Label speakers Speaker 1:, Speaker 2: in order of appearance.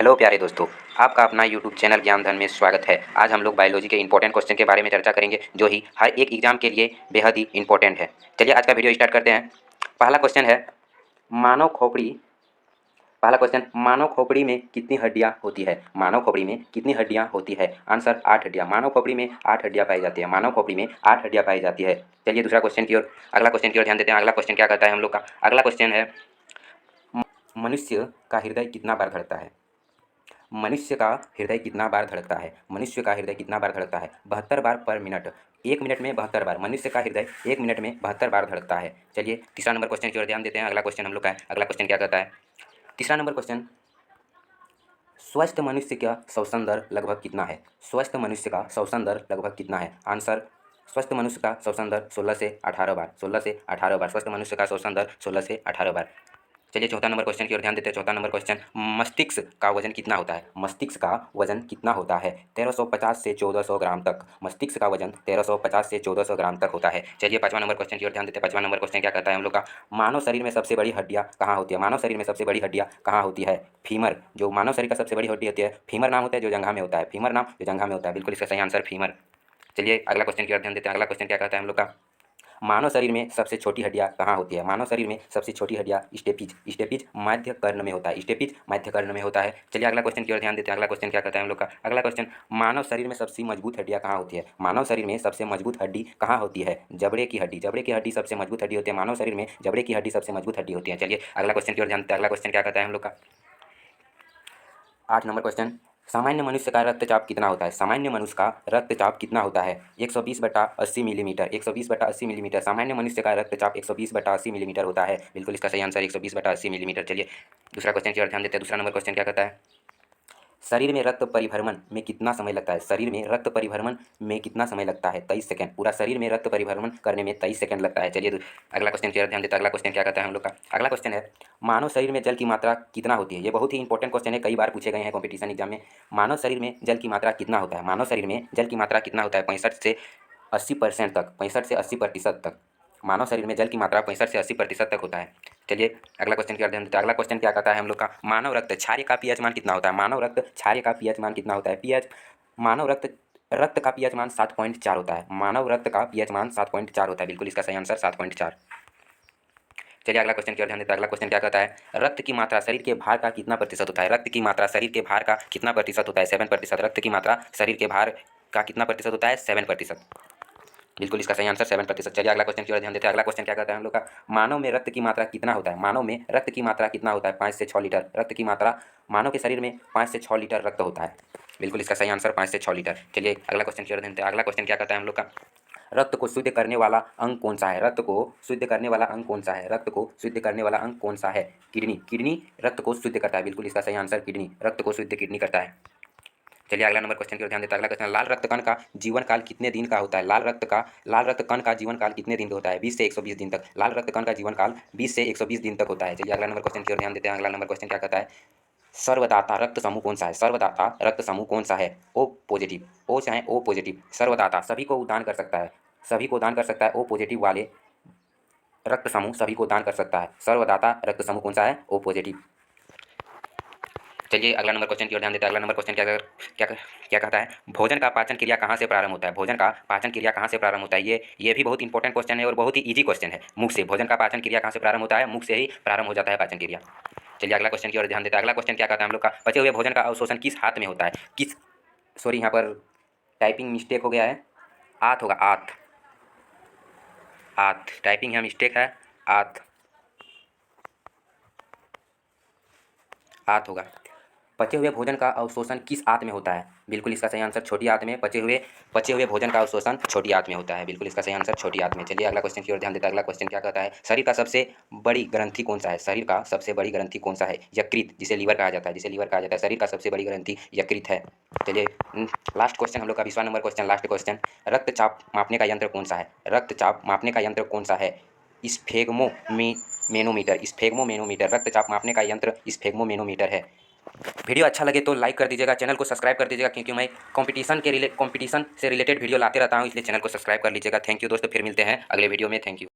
Speaker 1: Hello प्यारे दोस्तों, आपका अपना यूट्यूब चैनल ज्ञान धन में स्वागत है। आज हम लोग बायोलॉजी के इंपॉर्टेंट क्वेश्चन के बारे में चर्चा करेंगे, जो ही हर एक एग्जाम के लिए बेहद ही इंपॉर्टेंट है। चलिए आज का वीडियो स्टार्ट करते हैं। पहला क्वेश्चन है, मानव खोपड़ी पहला क्वेश्चन, मानव खोपड़ी में कितनी हड्डियां होती है? मानव खोपड़ी में कितनी हड्डियां होती है? आंसर 8 हड्डियां। मानव खोपड़ी में 8 हड्डियां पाई जाती है। मानव खोपड़ी में 8 हड्डियां पाई जाती है। चलिए दूसरा क्वेश्चन की ओर, अगला क्वेश्चन की ओर ध्यान देते हैं। अगला क्वेश्चन क्या कहता है हम लोग का? अगला क्वेश्चन है, मनुष्य का हृदय कितना बार धड़कता है? मनुष्य का हृदय कितना बार धड़कता है? मनुष्य का हृदय कितना बार धड़कता है? 72 बार पर मिनट। 1 मिनट में 72 बार। मनुष्य का हृदय 1 मिनट में 72 बार धड़कता है। चलिए तीसरा नंबर क्वेश्चन की ओर ध्यान देते हैं। अगला क्वेश्चन हम लोग का है। अगला क्वेश्चन क्या कहता है? तीसरा नंबर क्वेश्चन, स्वस्थ मनुष्य का श्वसन दर लगभग कितना है? स्वस्थ मनुष्य का श्वसन दर लगभग कितना है? आंसर, स्वस्थ मनुष्य का श्वसन दर 16 से 18 बार। 16 से 18 बार स्वस्थ मनुष्य का श्वसन दर 16 से 18 बार। चलिए चौथा नंबर क्वेश्चन की ओर ध्यान देते हैं। चौथा नंबर क्वेश्चन, मस्तिष्क का वजन कितना होता है? मस्तिष्क का वजन कितना होता है? 1350 से 1400 ग्राम तक। मस्तिष्क का वजन 1350 से 1400 ग्राम तक होता है। चलिए पाँचवा नंबर क्वेश्चन की ओर ध्यान देते हैं। पाँचवा नंबर क्वेश्चन क्या कहता है हम लोग का? मानव शरीर में सबसे बड़ी हड्डियाँ कहाँ होती है? मानव शरीर में सबसे बड़ी हड्डियाँ कहाँ होती है? फीमर। जो मानव शरीर का सबसे बड़ी हड्डी होती है, फीमर नाम होता है, जो जंघा में होता है। फीमर नाम जो जंघा में होता है। बिल्कुल इसका सही आंसर फीमर। चलिए अगला क्वेश्चन की ओर ध्यान देते हैं। अगला क्वेश्चन क्या कहता है हम लोग का? मानव शरीर में सबसे छोटी हड्डियाँ कहाँ होती है? मानव शरीर में सबसे छोटी हड्डियाँ स्टेपिज। स्टेपिज मध्य कर्ण में होता है। स्टेपिज मध्य कर्ण में होता है। चलिए अगला क्वेश्चन की ओर ध्यान देते हैं। अगला क्वेश्चन क्या कहता है हम लोग का? अगला क्वेश्चन, मानव शरीर में सबसे मजबूत हड्डियाँ कहाँ होती है? मानव शरीर में सबसे मजबूत हड्डी कहाँ होती है? जबड़े की हड्डी। जबड़े की हड्डी सबसे मजबूत हड्डी होती है। मानव शरीर में जबड़े की हड्डी सबसे मजबूत हड्डी होती है। चलिए अगला क्वेश्चन की ओर ध्यान देते हैं। अगला क्वेश्चन क्या कहता है हम लोग का? 8 नंबर क्वेश्चन, सामान्य मनुष्य का रक्तचाप कितना होता है? सामान्य मनुष्य का रक्तचाप कितना होता है? 120/80 मिलीमीटर। 120/80 मिलीमीटर। सामान्य मनुष्य का रक्तचाप 120/80 मिलीमीटर होता है। बिल्कुल इसका सही आंसर 120/80 मिलीमीटर। चलिए दूसरा क्वेश्चन की ओर ध्यान देते हैं। दूसरा नंबर क्वेश्चन क्या कहता है? शरीर में रक्त परिभ्रमण में कितना समय लगता है? शरीर में रक्त परिभ्रमण में कितना समय लगता है? 23 सेकंड। पूरा शरीर में रक्त परिभ्रमण करने में 23 सेकंड लगता है। चलिए अगला क्वेश्चन की ओर ध्यान देते हैं। अगला क्वेश्चन क्या कहता है हम लोग का? अगला क्वेश्चन है, मानव शरीर में जल की मात्रा कितना होती है? ये बहुत ही इंपॉर्टेंट क्वेश्चन है, कई बार पूछे गए हैं कॉम्पिटिशन एग्जाम में। मानव शरीर में जल की मात्रा कितना होता है? मानव शरीर में जल की मात्रा कितना होता है? 65 से 80% तक। 65 से 80% तक मानव शरीर में जल की मात्रा 65 से 80% तक होता है। चलिए अगला क्वेश्चन क्या ध्यान देते हैं। अगला क्वेश्चन क्या कहता है हम लोग का? मानव रक्त क्षारीय का पीएच मान कितना होता है? मानव रक्त क्षारीय का पीएच मान कितना होता है? पीएच, मानव रक्त रक्त का पीएच मान 7.4 होता है। मानव रक्त का पीएच मान 7.4 होता है। बिल्कुल इसका सही आंसर 7.4। चलिए अगला क्वेश्चन की ओर ध्यान देते हैं। अगला क्वेश्चन क्या कहता है? रक्त की मात्रा शरीर के भार का कितना प्रतिशत होता है? रक्त की मात्रा शरीर के भार का कितना प्रतिशत होता है? 7%। रक्त की मात्रा शरीर के भार का कितना प्रतिशत होता है? 7%। बिल्कुल इसका सही आंसर 7%। चलिए अगला क्वेश्चन की ओर ध्यान देते हैं। अगला क्वेश्चन क्या कहता है हम लोग का? मानव में रक्त की मात्रा कितना होता है? मानव में रक्त की मात्रा कितना होता है? 5 से 6 लीटर। रक्त की मात्रा मानव के शरीर में 5 से 6 लीटर रक्त होता है। बिल्कुल इसका सही आंसर 5 से 6 लीटर। चलिए अगला क्वेश्चन की ओर ध्यान देते हैं। अगला क्वेश्चन क्या कहता है हम लोग का? रक्त को शुद्ध करने वाला अंग कौन सा है? रक्त को शुद्ध करने वाला अंग कौन सा है? रक्त को शुद्ध करने वाला अंग कौन सा है? किडनी। किडनी रक्त को शुद्ध करता है। बिल्कुल इसका सही आंसर किडनी। रक्त को शुद्ध किडनी करता है। चलिए अगला नंबर क्वेश्चन की ओर ध्यान देते हैं। अगला क्वेश्चन, लाल रक्त कण का जीवन काल कितने दिन का होता है? लाल रक्त कण का जीवन काल कितने दिन का होता है? 20 से 120 दिन तक। लाल रक्त कण का जीवन काल 20 से 120 दिन तक होता है। चलिए अगला नंबर क्वेश्चन की ओर ध्यान देते हैं। अगला नंबर क्वेश्चन क्या कहता है? सर्वदाता रक्त समूह कौन सा है? सर्वदाता रक्त समूह कौन सा है? O positive. ओ चाहे ओ पॉजिटिव। सर्वदाता सभी को दान कर सकता है। सभी को दान कर सकता है। ओ पॉजिटिव वाले रक्त समूह सभी को दान कर सकता है। सर्वदाता रक्त समूह कौन सा है? O positive. चलिए अगला नंबर क्वेश्चन की ओर ध्यान देते हैं। अगला नंबर क्वेश्चन क्या क्या कहता है? भोजन का पाचन क्रिया कहाँ से प्रारंभ होता है? भोजन का पाचन क्रिया कहाँ से प्रारंभ होता है? ये भी बहुत इंपॉर्टेंट क्वेश्चन है और बहुत ही इजी क्वेश्चन है। मुख से। भोजन का पाचन क्रिया कहाँ से प्रारंभ होता है? मुख से ही प्रारंभ हो जाता है पाचन क्रिया। चलिए अगला क्वेश्चन की ओर ध्यान देते हैं। अगला क्वेश्चन क्या कहता है हम लोग का? बचे हुए भोजन का अवशोषण किस हाथ में होता है? किस, सॉरी यहाँ पर टाइपिंग मिस्टेक हो गया है। आत होगा, आत। आत टाइपिंग यहाँ मिस्टेक है। आत, आत होगा। पचे हुए भोजन का अवशोषण किस आंत में होता है? बिल्कुल इसका सही आंसर छोटी आंत में। पचे हुए भोजन का अवशोषण छोटी आंत में होता है। बिल्कुल इसका सही आंसर छोटी आंत में। चलिए अगला क्वेश्चन की ओर ध्यान देता है। अगला क्वेश्चन क्या कहता है? शरीर का सबसे बड़ी ग्रंथि कौन सा है? शरीर का सबसे बड़ी ग्रंथि कौन सा है? यकृत, जिसे लीवर कहा जाता है। जिसे लीवर कहा जाता है। शरीर का सबसे बड़ी ग्रंथि यकृत है। चलिए लास्ट क्वेश्चन हम लोग का 20वां नंबर क्वेश्चन, लास्ट क्वेश्चन, रक्तचाप मापने का यंत्र कौन सा है? रक्तचाप मापने का यंत्र कौन सा है? स्फेग्मोमेनोमीटर। स्फेग्मोमेनोमीटर रक्तचाप मापने का यंत्र स्फेग्मोमेनोमीटर है। वीडियो अच्छा लगे तो लाइक कर दीजिएगा, चैनल को सब्सक्राइब कर दीजिएगा, क्योंकि मैं कंपटीशन से रिलेटेड वीडियो लाते रहता हूं, इसलिए चैनल को सब्सक्राइब कर लीजिएगा। थैंक यू दोस्तों, फिर मिलते हैं अगले वीडियो में। Thank you.